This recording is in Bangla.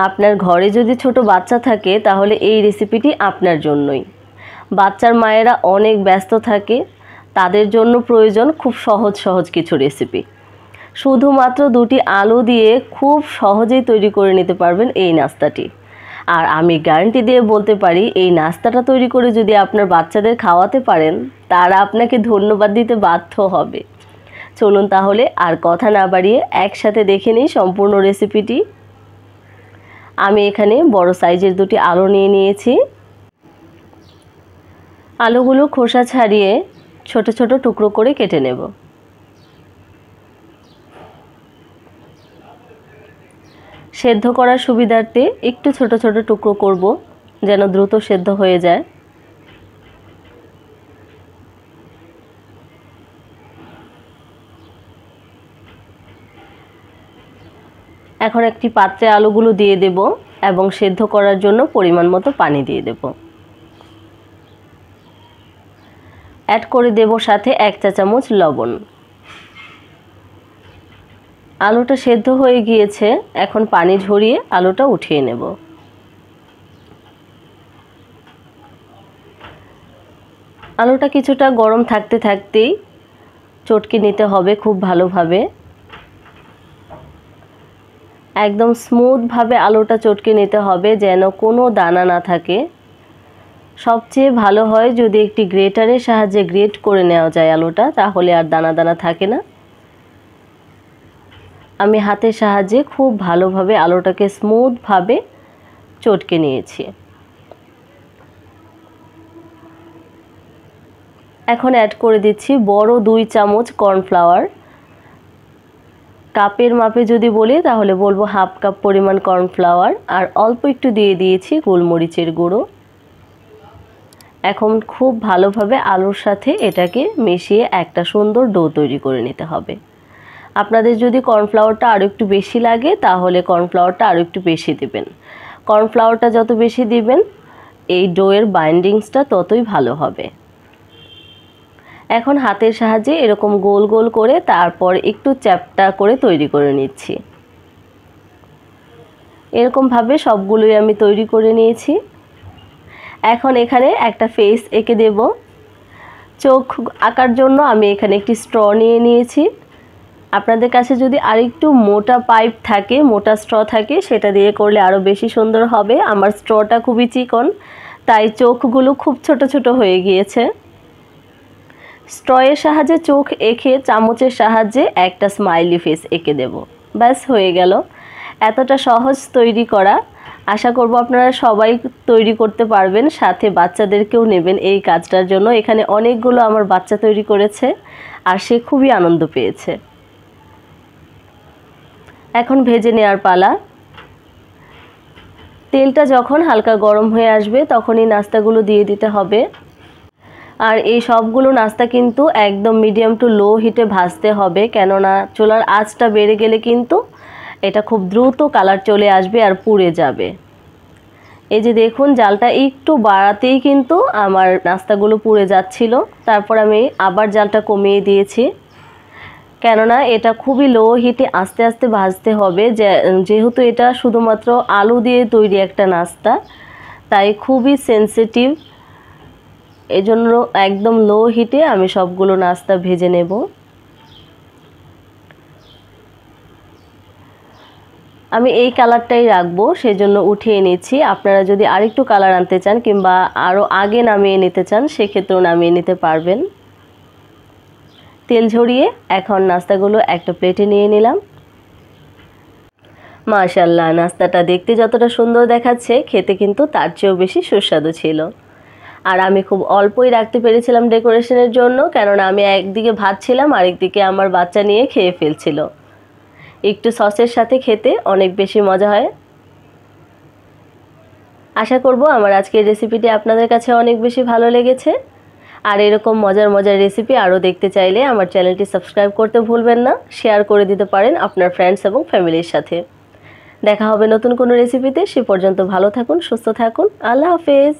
আপনার ঘরে যদি ছোট বাচ্চা থাকে তাহলে এই রেসিপিটি আপনার জন্যই। বাচ্চার মায়েরা অনেক ব্যস্ত থাকে, তাদের জন্য প্রয়োজন খুব সহজ কিছু রেসিপি। শুধুমাত্র 2টি আলু দিয়ে খুব সহজেই তৈরি করে নিতে পারবেন এই নাস্তাটি। আর আমি গ্যারান্টি দিয়ে বলতে পারি, এই নাস্তাটা তৈরি করে যদি আপনার বাচ্চাদের খাওয়াতে পারেন, তারা আপনাকে ধন্যবাদ দিতে বাধ্য হবে। চলুন তাহলে আর কথা না বাড়িয়ে একসাথে দেখে নিই সম্পূর্ণ রেসিপিটি। আমি এখানে বড় সাইজের 2টি আলু নিয়ে নিয়েছি। আলুগুলো খোসা ছাড়িয়ে ছোট ছোট টুকরো করে কেটে নেব। সেদ্ধ করার সুবিধার্থে একটু ছোট ছোট টুকরো করব, যেন দ্রুত সেদ্ধ হয়ে যায়। এখন একটি পাত্রে আলুগুলো দিয়ে দেব এবং সেদ্ধ করার জন্য পরিমাণ মতো পানি দিয়ে দেব। অ্যাড করে দেব সাথে 1 চা চামচ লবণ। আলুটা সেদ্ধ হয়ে গিয়েছে, এখন পানি ঝরিয়ে আলুটা উঠিয়ে নেব। আলুটা কিছুটা গরম থাকতে থাকতেই চটকে নিতে হবে খুব ভালোভাবে। একদম স্মুথভাবে আলুটা চটকে নিতে হবে, যেন কোনো দানা না থাকে। সবচেয়ে ভালো হয় যদি একটি গ্রেটারের সাহায্যে গ্রেট করে নেওয়া যায় আলুটা, তাহলে আর দানা দানা থাকে না। আমি হাতের সাহায্যে খুব ভালোভাবে আলুটাকে স্মুথভাবে চটকে নিয়েছি। এখন অ্যাড করে দিচ্ছি বড় 2 চামচ কর্নফ্লাওয়ার। কাপের মাপে যদি বলি তাহলে বলবো 1/2 কাপ পরিমাণ কর্নফ্লাওয়ার, আর অল্প একটু দিয়ে দিয়েছি গোলমরিচের গুঁড়ো। এখন খুব ভালোভাবে আলুর সাথে এটাকে মিশিয়ে একটা সুন্দর ডো তৈরি করে নিতে হবে। আপনাদের যদি কর্নফ্লাওয়ারটা আরও একটু বেশি লাগে তাহলে কর্নফ্লাওয়ারটা আরও একটু বেশি দিবেন। কর্নফ্লাওয়ারটা যত বেশি দিবেন এই ডোয়ের বাইন্ডিংসটা ততই ভালো হবে। এখন হাতের সাহায্যে এরকম গোল গোল করে তারপর একটু চ্যাপ্টা করে তৈরি করে নিচ্ছি। এরকমভাবে সবগুলোই আমি তৈরি করে নিয়েছি। এখন এখানে একটা ফেস এঁকে দেব। চোখ আঁকার জন্য আমি এখানে একটি স্ট্র নিয়ে নিয়েছি। আপনাদের কাছে যদি আরেকটু মোটা পাইপ থাকে, মোটা স্ট্র থাকে, সেটা দিয়ে করলে আরও বেশি সুন্দর হবে। আমার স্ট্রটা খুবই চিকন, তাই চোখগুলো খুব ছোট ছোট হয়ে গিয়েছে। স্ট্রয়ের সাহায্যে চোখ এঁকে চামচের সাহায্যে একটা স্মাইলি ফেস এঁকে দেব। ব্যাস হয়ে গেল। এতটা সহজ তৈরি করা। আশা করব আপনারা সবাই তৈরি করতে পারবেন, সাথে বাচ্চাদেরকেও নেবেন এই কাজটার জন্য। এখানে অনেকগুলো আমার বাচ্চা তৈরি করেছে আর সে খুবই আনন্দ পেয়েছে। এখন ভেজে নেওয়ার পালা। তেলটা যখন হালকা গরম হয়ে আসবে তখনই নাস্তাগুলো দিয়ে দিতে হবে। আর এই সবগুলো নাস্তা কিন্তু একদম মিডিয়াম টু লো হিটে ভাজতে হবে, কেননা চুলার আঁচটা বেড়ে গেলে কিন্তু এটা খুব দ্রুত কালার চলে আসবে আর পুড়ে যাবে। এই যে দেখুন, জালটা একটু বাড়াতেই কিন্তু আমার নাস্তাগুলো পুড়ে যাচ্ছিল। তারপর আমি আবার জালটা কমিয়ে দিয়েছি, কেননা এটা খুবই লো হিটে আস্তে আস্তে ভাজতে হবে। যেহেতু এটা শুধুমাত্র আলু দিয়ে তৈরি একটা নাস্তা, তাই খুবই সেনসিটিভ। এজন্য একদম লো হিটে আমি সবগুলো নাস্তা ভেজে নেব। আমি এই কালারটাই রাখবো, সেজন্য উঠিয়ে নিচ্ছি। আপনারা যদি আরেকটু কালার আনতে চান কিংবা আরও আগে নামিয়ে নিতে চান, সেক্ষেত্রেও নামিয়ে নিতে পারবেন। তেল ঝরিয়ে এখন নাস্তাগুলো একটা প্লেটে নিয়ে নিলাম। মাশাআল্লাহ, নাস্তাটা দেখতে যতটা সুন্দর দেখাচ্ছে, খেতে কিন্তু তার চেয়েও বেশি সুস্বাদু ছিল। আর আমি খুব অল্পই রাখতে পেরেছিলাম ডেকোরেশনের জন্য, কেননা আমি একদিকে ভাজছিলাম আর একদিকে আমার বাচ্চা নিয়ে খেয়ে ফেলছিল। একটু সসের সাথে খেতে অনেক বেশি মজা হয়। আশা করব আমার আজকের রেসিপিটি আপনাদের কাছে অনেক বেশি ভালো লেগেছে। আর এরকম মজার মজার রেসিপি আরও দেখতে চাইলে আমার চ্যানেলটি সাবস্ক্রাইব করতে ভুলবেন না। শেয়ার করে দিতে পারেন আপনার ফ্রেন্ডস এবং ফ্যামিলির সাথে। দেখা হবে নতুন কোনো রেসিপিতে। সে পর্যন্ত ভালো থাকুন, সুস্থ থাকুন। আল্লাহ হাফেজ।